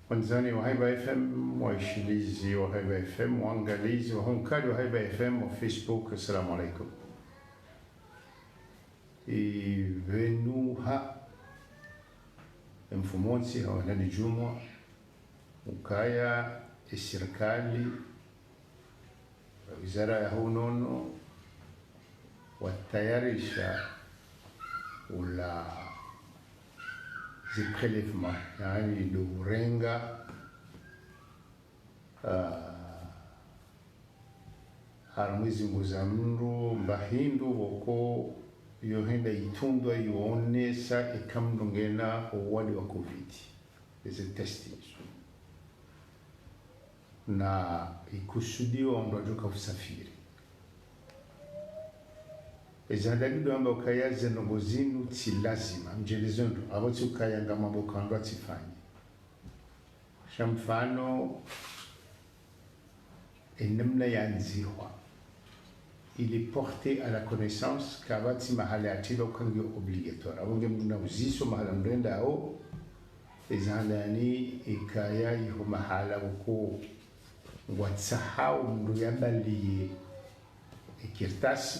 Wanzani wa Haiba FM, waishilizi wa Haiba FM, waangalizi wa Honkali wa Haiba FM wa Facebook. Assalamu alaikum. Ivenuha mfumonsi hawanani jumwa ukaya serikali wizara ya hunono watayarisha ula ziprelevement, yani lurenga haramwizi nguza mndu mbahindu woko yohenda itundwa yoonesa ikamnongena owali wa covid eze testing na ikusudiwa mndu ajoka usafiri ezandalido amba ukayaze nongo zinu ti lazima mjelezondo aboti ukayanga mambo kandwa tifanye shamfano enamna yanzihwa il est porté à la connaissance kabati mahala atilo ukangi obligatoire abonge mna uziso mahala mrenda ao ezandani ikaya iho mahala uko watsahau mndu yabaliye ikirtasi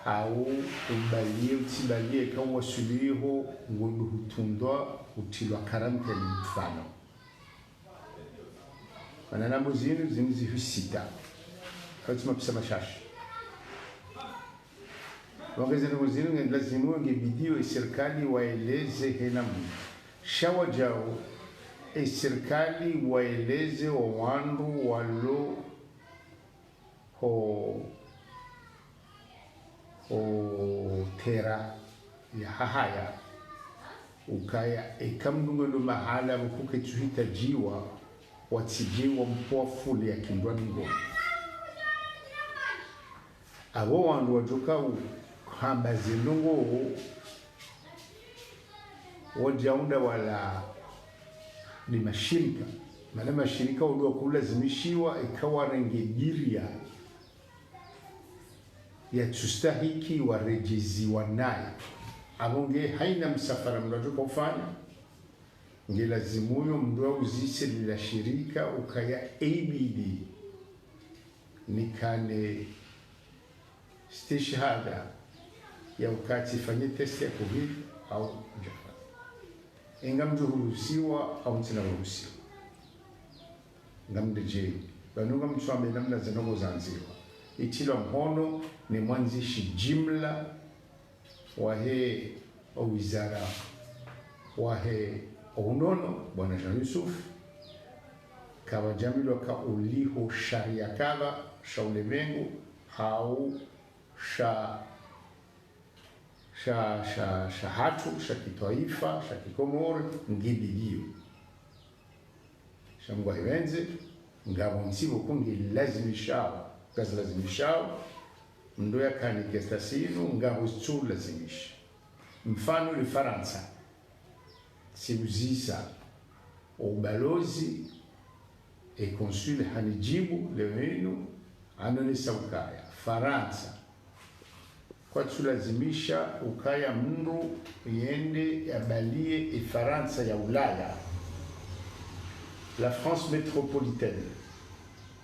au ubalie utibalie kama wasuliho ngundu hutundwa utilwa karanteni mfano manana muzinu zimzi husita hatima pisa mashashi wangeze muzinu ngelazimu ngebidio serikali waeleze hena shawa jao serikali waeleze wa wandu walo o tera ya hahaya ukaya ikamnungelo mahala mkuke tuhita jiwa watijiwa mpofuli ya kindwani ngoni abo wandu wajoka hamba zinungo wajaunda wala ni mashirika maana mashirika ulio kulazimishiwa ikawa rengejiria ya tustahiki warejeziwa naye abonge haina msafara mnajoka ufanya ngelazimuyo mndu uzise lila shirika ukaya ABD nikane stishahada ya ukati fanye test ya covid au jafa engamjo hurusiwa au ntina hurusiwa ngamdeje banunga mchwambe namna zanogo zanziwa itilo mhono ni mwanzishi jimla wahe wizara wahe unono bwana Jean Yusuf kawa jamilo ka uliho sharia kava shaulemengu hau shahatu shakitwaifa shakikomori ngididio shangwa hiwenze ngabo nsibo kungi lazimishao kazi lazimishao ndo yakani kestasino ngabo tsu lazimisha mfano ni Faransa siuzisa ubalozi e consul hanijibu lewenu anonesa ukaya Faransa kwa tulazimisha ukaya mndu yende yabalie e Faransa ya Ulaya. La France métropolitaine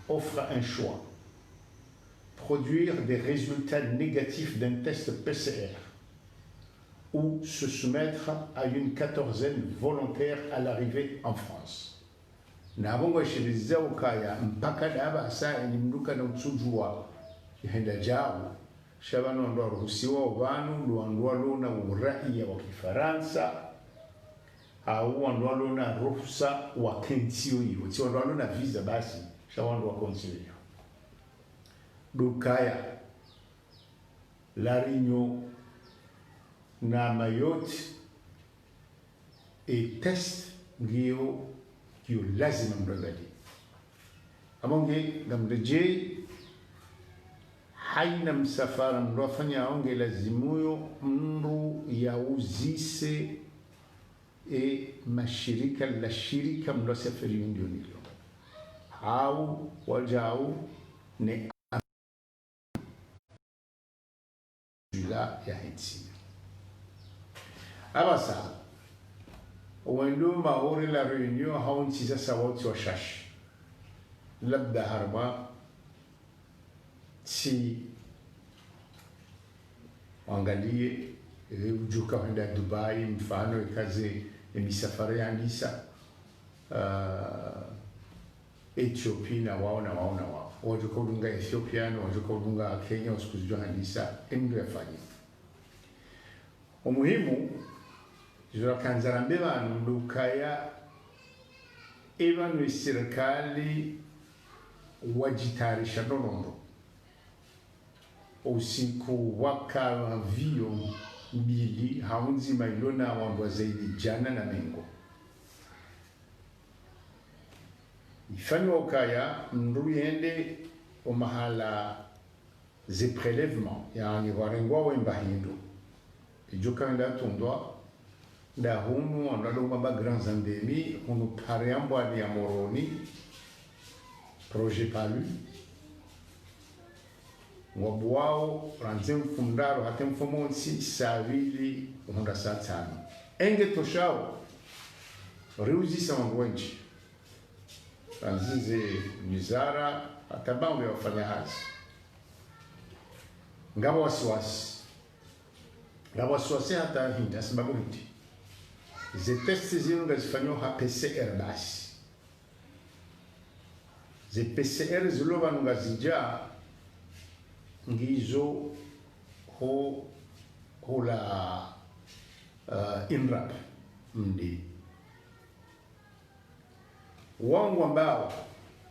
offre un choix: produire des résultats négatifs d'un test PCR ou se soumettre à une quatorzaine volontaire à l'arrivée en France. Nabongo shiriza ukaya mpaka daba saa ni mduka na utsujua yenda jao shabano ndo ruhusiwa ubanu luandwa luna uraia wa Kifaransa au andwa luna ruhusa wa kentio hiyo sio andwa luna visa basi shawando wa konsilio dukaya larinyo na Mayotte et test ngio kio lazima mragadi amonge ngamreje haina msafara mrofanya aonge lazimuyo mru ya uzise mashirika la shirika mrosafiri ndio nilo au wajau ne ya hensi abasa wendo maore la Reunion haunchiza sawati wa shashi labda harma si angalie ujuka kwenda Dubai mfano ikaze misafari ya Nisa Ethiopia na wao wajuka udunga Ethiopia na wajuka udunga Kenya usikuzijua Nisa endo yafanya umuhimu jura kanzarambe banu ndukaya evanu serikali wajitarisha donondo usiku waka vio mbili haunzi mailona wandwa zaidi jana na mengo ifanywa ukaya mndu yende mahala ze prélèvement yani warengwa wemba hindu ijuka nda tundwa nda hunu andaloma ba grands endémies hunu pariambwa ni amoroni projet palu wabuao ranze mfundaro hata mfumonsi savili hunda satani enge toshao riuzi samangwenji ranzize wizara hata bango ya wafanya hazi ngaba wasiwasi hata hindi sababu hindi ze testi zinu ngazifanywa ha PCR basi ze PCR ziloba ngazija ngizo ho la INRAP mdi wangu ambao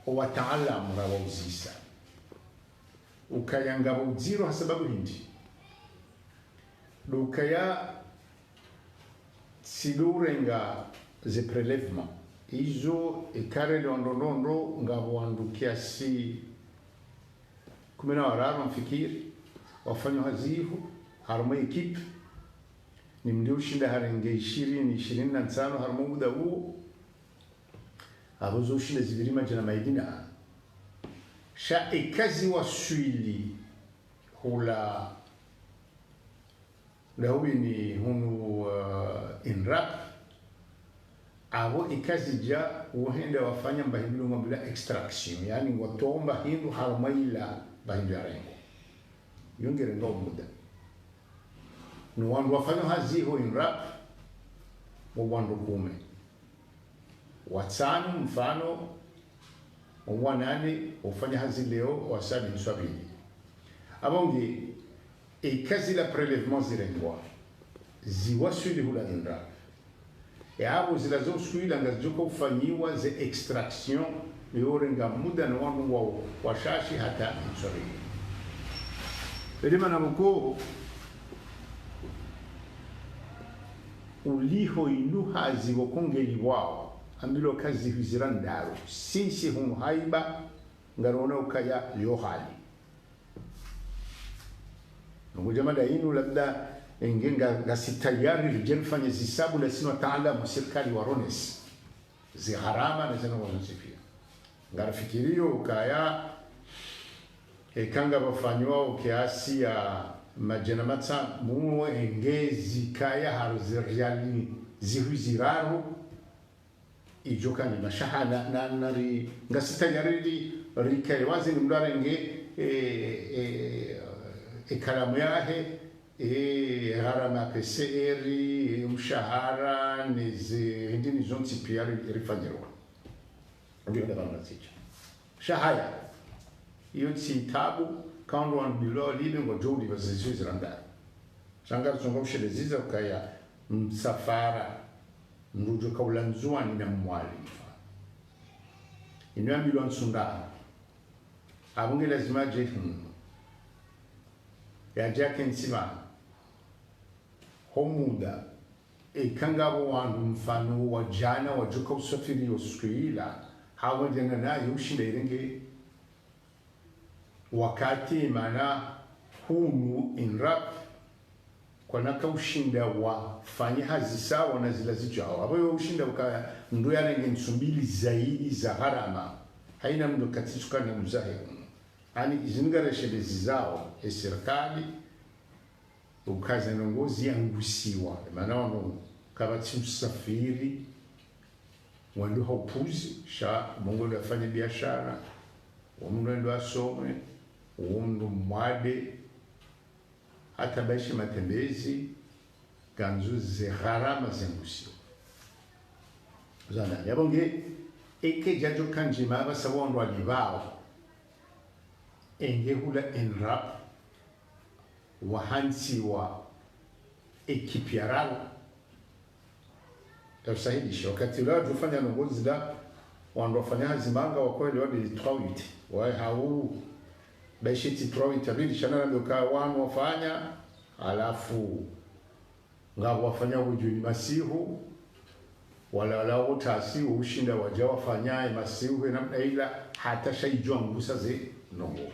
wataalamu rawauzisa ukayanga uziro hasababu hindi dukaya sidurenga ze prélèvement izo ikare londondo ngabo andukia si kumena wararo mfikiri wafanya hazihu harma ekipe ni mndio shinda harenge 25 harma muda huo abuzo shinda zivirima jana maidina sha ikazi waswili hula lawi ni hunu INRAP abo ikazija uhende wafanya mbahindu ngambila extraction yani watomba hindu harmaila bahindu yarengo yongere ndo muda no wandu wafanya haziho INRAP wandu kume watano mfano wanane ufanya hazi leo wasadi nswabili abongi ikazi la prélèvement zirengwa ziwaswili hula INRAP abo zilazo swila ngazuko ufanyiwa ze extraction yorenga muda na wandu washashi hata nswabili edema na mko uliho inu hazi wakongeli wao ambilo kazi hizirandaro sisi hunu haiba ngarona ukaya yohali nungu mada inu labda engenga gasitayari lijenfanya zisabu la sinu wataalamu serikali warones zi harama na zina wanusifia ngarafikirio ukaya kanga wafanywa kiasi ya majana matsa muo engezi kaya haruziriali zihuziraru ijoka ni mashahana na nari ngasita yaridi rikari wazi mdarenge kalamu yahe harama PCR mshahara nizi hindini zonti pia rifanyirwa ndio ndabana tsicha shahaya iyo tsitabu kaundu wan bilo libe ngo jodi bazizi randa sanga tsongo sheleziza ukaya msafara ndujo kaulanzua ni na mwalifa ino ambilo nsunda abunge lazima je ya jake nsima homuda kangabo wandu mfano wa jana wajuka usafiri uskuila hawa jana na yushinde irenge wakati mana hunu INRAP kwa naka ushinda wafanya hazi sawa na zila zijao abo ushinda uka ndo yarenge nsumbili zaidi za gharama haina mndo katisuka na mzahe ani izingara shebezi zao serikali ukaza nongozi yangusiwa maana ono kabati usafiri wandu haupuzi sha mungu ndo afanye biashara wamundu ndo asome umundu mwade hata baishi matembezi kanzu ze gharama zengusio zana yabonge eke jajo kanjima abasa wandu alivao enge hula enrap wahansi wa ekipiaralo tafsahidisha wakati ula jufanya nongozi la wandu wafanya hazimanga wakweli wabili 3-8 wae hau baishiti 3-8 abili shanana mioka wanu wafanya alafu ngabu wafanya ujuni masihu wala utasi ushinda waja wafanyaye masihu namna ila hata shaijua ngusa ze nongo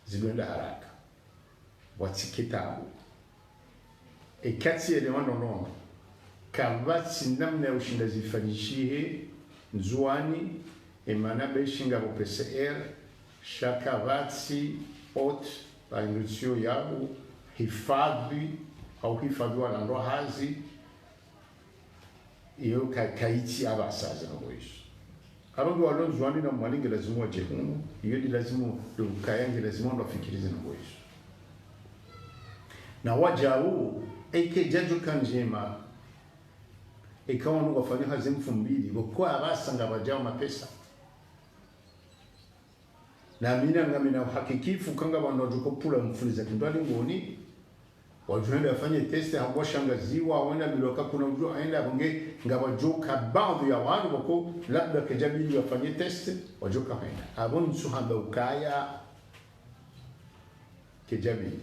ziluenda haraka watikitabu ekati ele wanono kabati namna ushinda zifanyishihe nzuani emana beshinga bo PCR shakavati ot ba inusio yabo hifadhi au hifadhiwa na ndo hazi iyo kaiti abasaza na boish abongo walonzwani na mwalingi lazima wajehunu iyo di lazima lukayangi lazima ndo fikirize na boish na wajau eke jajo kanjema ikawa ndo wafanya hazimu fumbili kwa abasanga bajao mapesa na mina hakikifu kanga wanojuko pula mfuliza kindwali ngoni wajuenda afanye teste hapo shangaziwa wenda biloka kuna ujua aenda bonge ngawajoka baadhi ya watu wako labda kejabili wafanye teste wajoka haina abon suhamba ukaya kejabili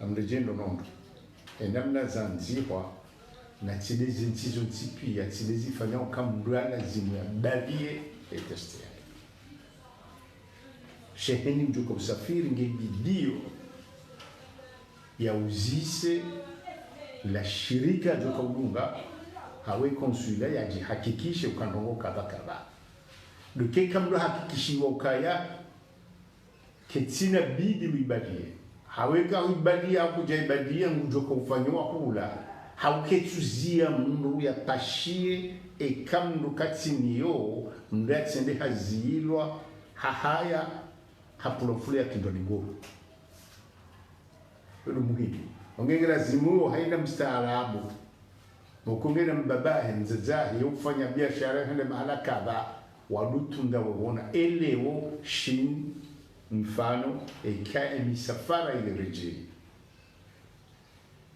amrejendo nondo enamna zanziwa na tilezi ntizo ntipi ya tilezi fanya ukamdwana zimu ya balie teste sheheni mjuka usafiri ngebidio ya uzise la shirika joka udunga hawe konsula ya jihakikishe ukandongo kadha duke kamdo hakikishiwa ukaya ketina bidi wibalie hawe ka wibalie hakuja ibalie mjoka ufanywa hula hauketuzia mundu ya pashie ekamdo katiniyo mdatsende hazilwa hahaya hapulofule ya kindoni ngoro ulu muhimu ongengela zimu haina mstaarabu mukungena mbabahe nzazahi ufanya biashara hende mahala kadha wadutunda wawona elewo shin mfano eka emisafara ile rejeli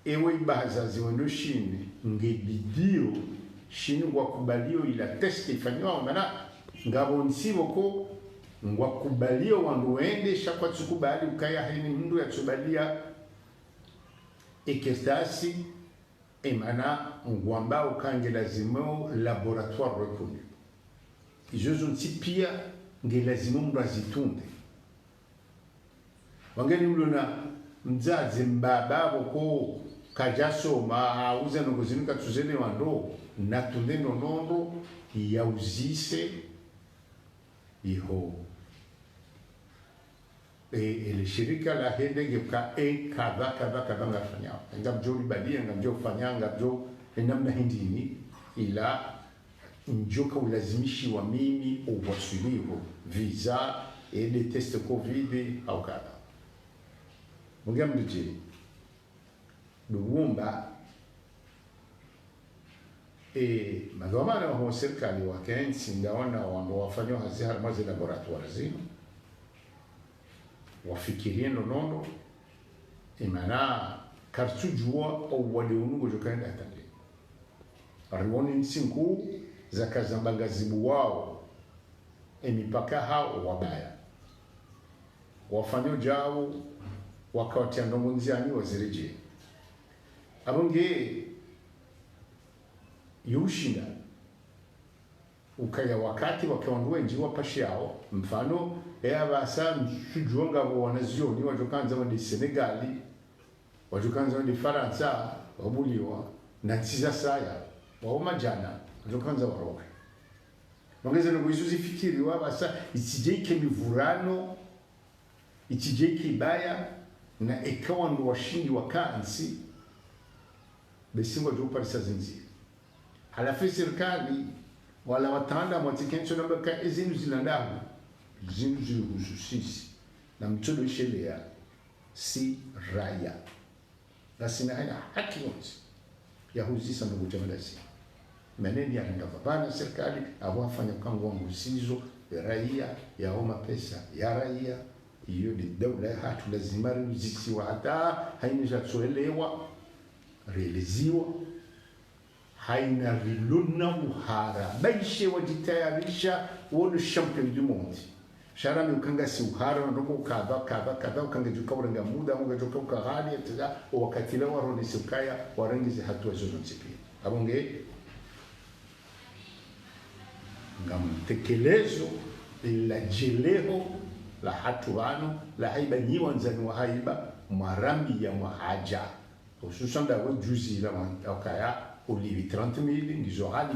ewe ibahazazi wano shin ngebidio shin wakubalio ila testi ifanywa mana ngabo nsibo ko ngwakubalio wandu wende shakwa tsukubali ukaya haini mndu ya tsubalia ekestasi emana ngwamba ukange lazimo laboratoire reconnu izozo ntipia nge lazimo mndu azitunde wangeni mluna mzazi mbababo ko kajaso auze nogozinuka tuzene wando natunde nonondo yauzise iho ele shirika la hende geka kadha ngafanya ngamjo libadia ngamjo fanya ngamjo namna hindini ila njoka ulazimishi wa mimi uwasiliho visa ele test covid au kadha mungamje Luwumba magomana wa serikali wa Kenya singaona wafanywa hazi harmazi laboratoire zino wafikirie nono imana kartujua au waleunu jokanda atande ariwoni nsinku za kazambangazibu wao emipaka hao wabaya wafanyo jao wakati andongonziani wazireje abonge yushinda ukaya wakati wakiwanduwe njiwa pashi yao mfano basa mshujuonga wanazioni wajokanza wadi Senegali wajokanza wadi Faransa wabuliwa na tiza saya waoma jana wajokanza waroke wangeza nugu izuzi fikiri basa itijeke mivurano itijeke ibaya na ekawa ndo washindi wa kansi besingo jo parisa zinzi halafu serikali wala wataalamu watikencho namba ka ezinu zilandahu zinu ziruhusu sisi na mtodo sheria si raia na sina haki yote ya huzisa ndugu jamalasi maneni ya ngavabana serikali awafanya kango ngusizo raia ya oma pesa ya raia hiyo ni dawla hatu lazima rizisiwa hata haina kuelewa realiziwa haina riluna uhara baishe wajitayarisha wonu champion du monde sharami ukanga si uhara ndoko kadha ukanga juka uranga muda ungajoka ukahali etaza wakati la waroni sukaya warangize hatua zono tsipi abonge ngamtekelezo la jeleo la hatuano la haiba nyiwanzani wa haiba marambi ya mahaja hususan da juzi la wakaya ulivi 30,000 ngizo hali